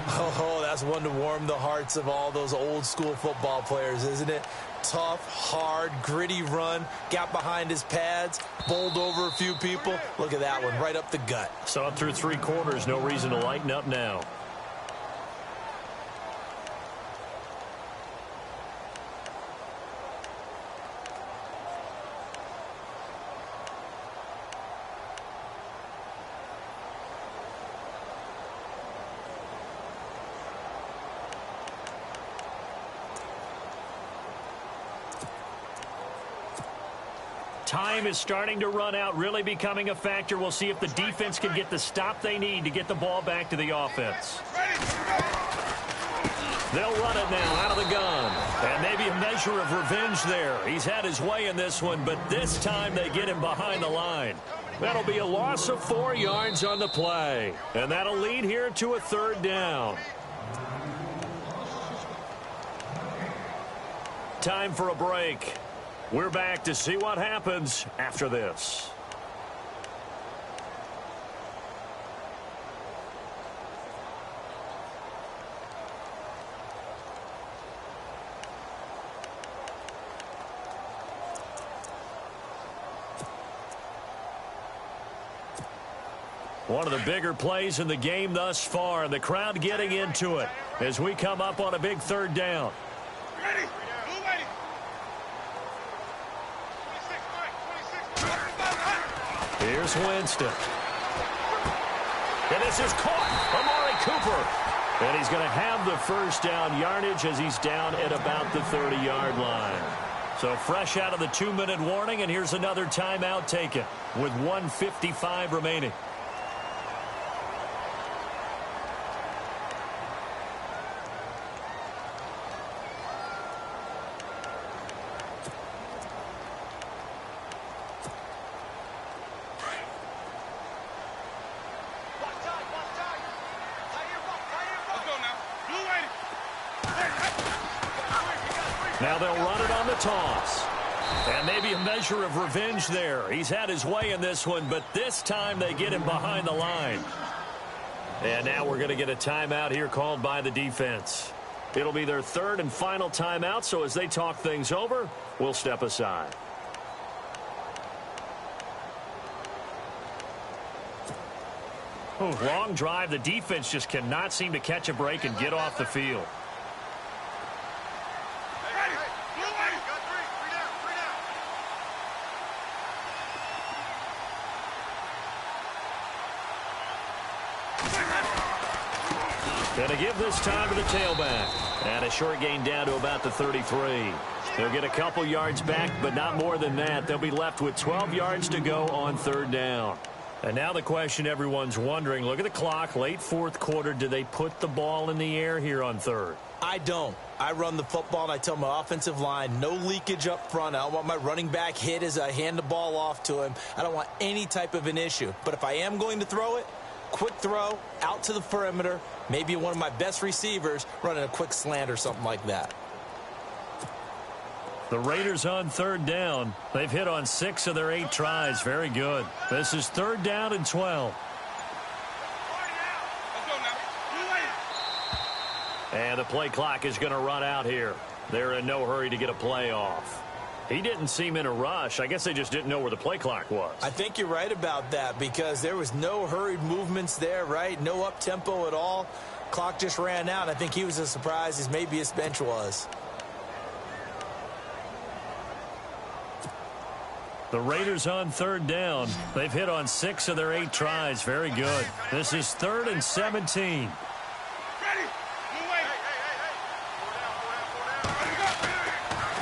Oh, that's one to warm the hearts of all those old-school football players, isn't it? Tough, hard, gritty run. Got behind his pads, bowled over a few people. Look at that one, right up the gut. Saw it through 3 quarters. No reason to lighten up now. Time is starting to run out, really becoming a factor. We'll see if the defense can get the stop they need to get the ball back to the offense. They'll run it now out of the gun. And maybe a measure of revenge there. He's had his way in this one, but this time they get him behind the line. That'll be a loss of 4 yards on the play. And that'll lead here to a third down. Time for a break. We're back to see what happens after this. One of the bigger plays in the game thus far, and the crowd getting into it as we come up on a big third down. Ready? Here's Winston. And this is caught. Amari Cooper. And he's going to have the first down yardage as he's down at about the 30-yard line. So fresh out of the 2-minute warning, and here's another timeout taken with 1:55 remaining. Now they'll run it on the toss. And maybe a measure of revenge there. He's had his way in this one, but this time they get him behind the line. And now we're going to get a timeout here called by the defense. It'll be their third and final timeout, so as they talk things over, we'll step aside. Long drive. The defense just cannot seem to catch a break and get off the field. Going to give this time to the tailback. And a short gain down to about the 33. They'll get a couple yards back, but not more than that. They'll be left with 12 yards to go on third down. And now the question everyone's wondering, look at the clock, late fourth quarter. Do they put the ball in the air here on third? I don't. I run the football, and I tell my offensive line, no leakage up front. I don't want my running back hit as I hand the ball off to him. I don't want any type of an issue. But if I am going to throw it, quick throw, out to the perimeter, maybe one of my best receivers running a quick slant or something like that. The Raiders on third down. They've hit on 6 of their 8 tries. Very good. This is 3rd down and 12. And the play clock is going to run out here. They're in no hurry to get a play off. He didn't seem in a rush. I guess they just didn't know where the play clock was. I think you're right about that because there was no hurried movements there, right? No up-tempo at all. Clock just ran out. I think he was as surprised as maybe his bench was. The Raiders on third down. They've hit on 6 of their 8 tries. Very good. This is 3rd and 17.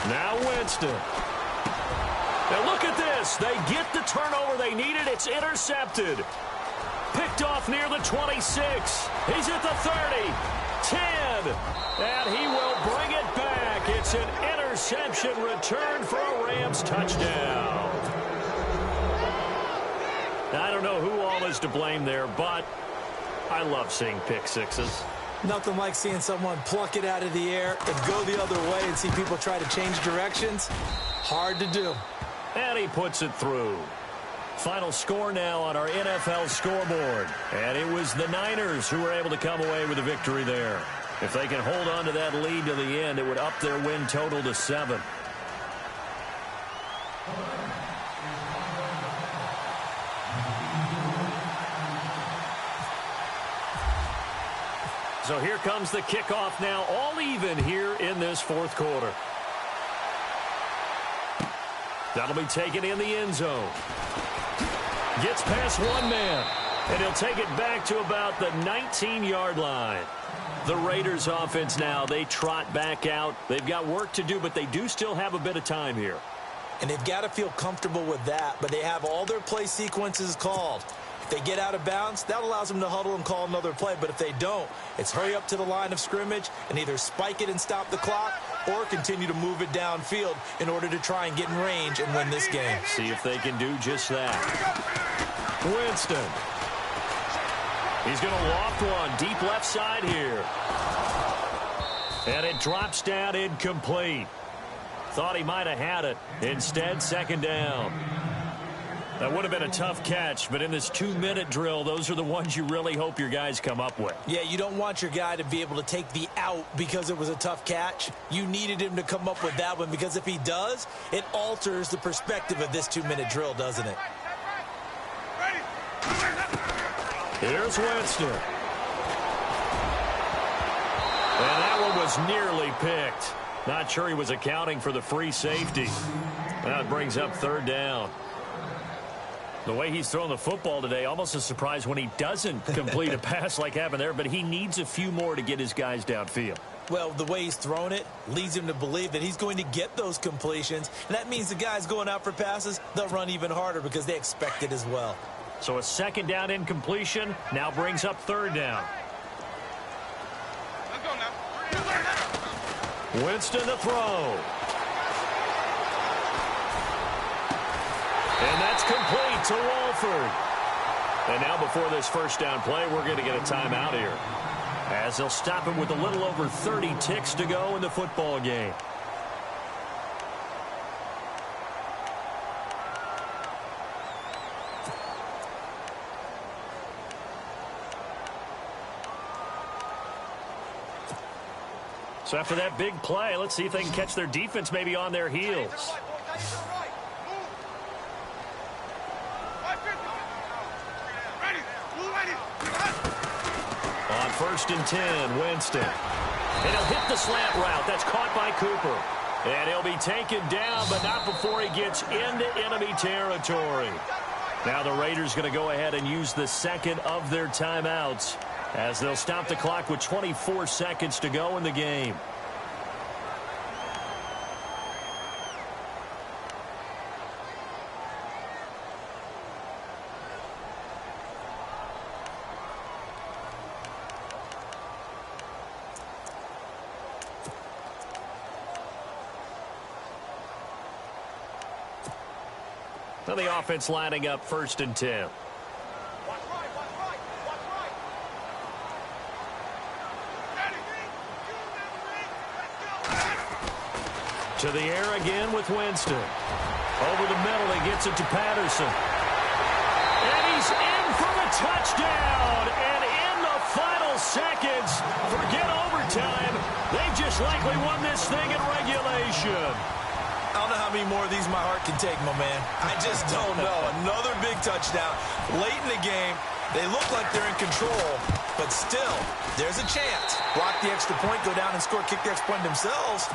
Now Winston. Now look at this. They get the turnover they needed. It's intercepted. Picked off near the 26. He's at the 30. 10. And he will bring it back. It's an interception return for a Rams touchdown. I don't know who all is to blame there, but I love seeing pick sixes. Nothing like seeing someone pluck it out of the air and go the other way and see people try to change directions. Hard to do. And he puts it through. Final score now on our NFL scoreboard. And it was the Niners who were able to come away with a victory there. If they can hold on to that lead to the end, it would up their win total to 7. So here comes the kickoff now, all even here in this 4th quarter. That'll be taken in the end zone. Gets past one man, and he'll take it back to about the 19-yard line. The Raiders offense now, they trot back out. They've got work to do, but they do still have a bit of time here. And they've got to feel comfortable with that, but they have all their play sequences called. If they get out of bounds, that allows them to huddle and call another play. But if they don't, it's hurry up to the line of scrimmage and either spike it and stop the clock or continue to move it downfield in order to try and get in range and win this game. See if they can do just that. Winston. He's going to loft one deep left side here. And it drops down incomplete. Thought he might have had it. Instead, 2nd down. That would have been a tough catch, but in this 2-minute drill, those are the ones you really hope your guys come up with. Yeah, you don't want your guy to be able to take the out because it was a tough catch. You needed him to come up with that one because if he does, it alters the perspective of this 2-minute drill, doesn't it? Here's Winston. And that one was nearly picked. Not sure he was accounting for the free safety. That brings up 3rd down. The way he's thrown the football today, almost a surprise when he doesn't complete a pass like happened there, but he needs a few more to get his guys downfield. Well, the way he's thrown it leads him to believe that he's going to get those completions, and that means the guys going out for passes, they'll run even harder because they expect it as well. So a 2nd down incompletion now brings up 3rd down. Winston to throw. And that's complete to Walford. And now before this 1st down play, we're going to get a timeout here, as they'll stop it with a little over 30 ticks to go in the football game. So after that big play, let's see if they can catch their defense maybe on their heels. On 1st and 10, Winston. And he'll hit the slant route. That's caught by Cooper. And he'll be taken down, but not before he gets into enemy territory. Now the Raiders going to go ahead and use the 2nd of their timeouts, as they'll stop the clock with 24 seconds to go in the game. Now the offense lining up 1st and 10. To the air again with Winston. Over the middle, he gets it to Patterson. And he's in for the touchdown. And in the final seconds, forget overtime. They've just likely won this thing in regulation. I don't know how many more of these my heart can take, my man. I just don't know. Another big touchdown. Late in the game, they look like they're in control, but still, there's a chance. Block the extra point, go down and score, kick the extra point themselves.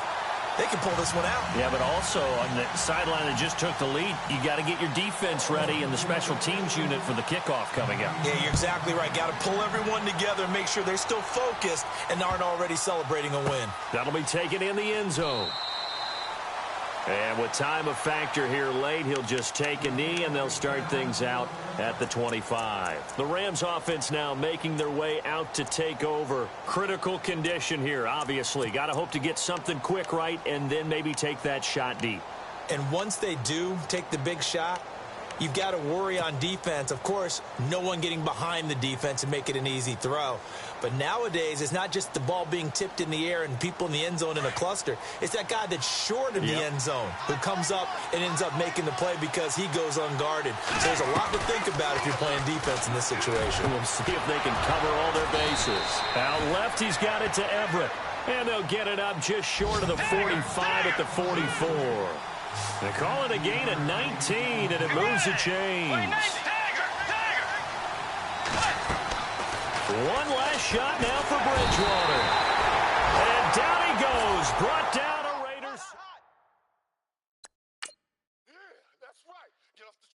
They can pull this one out. Yeah, but also on the sideline that just took the lead, you got to get your defense ready and the special teams unit for the kickoff coming up. Yeah, you're exactly right. Got to pull everyone together and make sure they're still focused and aren't already celebrating a win. That'll be taken in the end zone. And with time a factor here late, he'll just take a knee, and they'll start things out at the 25. The Rams offense now making their way out to take over. Critical condition here, obviously. Got to hope to get something quick right and then maybe take that shot deep. And once they do take the big shot, you've got to worry on defense. Of course, no one getting behind the defense and make it an easy throw. But nowadays, it's not just the ball being tipped in the air and people in the end zone in a cluster. It's that guy that's short of the end zone who comes up and ends up making the play because he goes unguarded. So there's a lot to think about if you're playing defense in this situation. We'll see if they can cover all their bases. Out left, he's got it to Everett. And they'll get it up just short of the 45 at the 44. They call it a gain of 19, and it moves the chains. One last shot now for Bridgewater. And down he goes, brought down a Raiders. Yeah, that's right. Get off the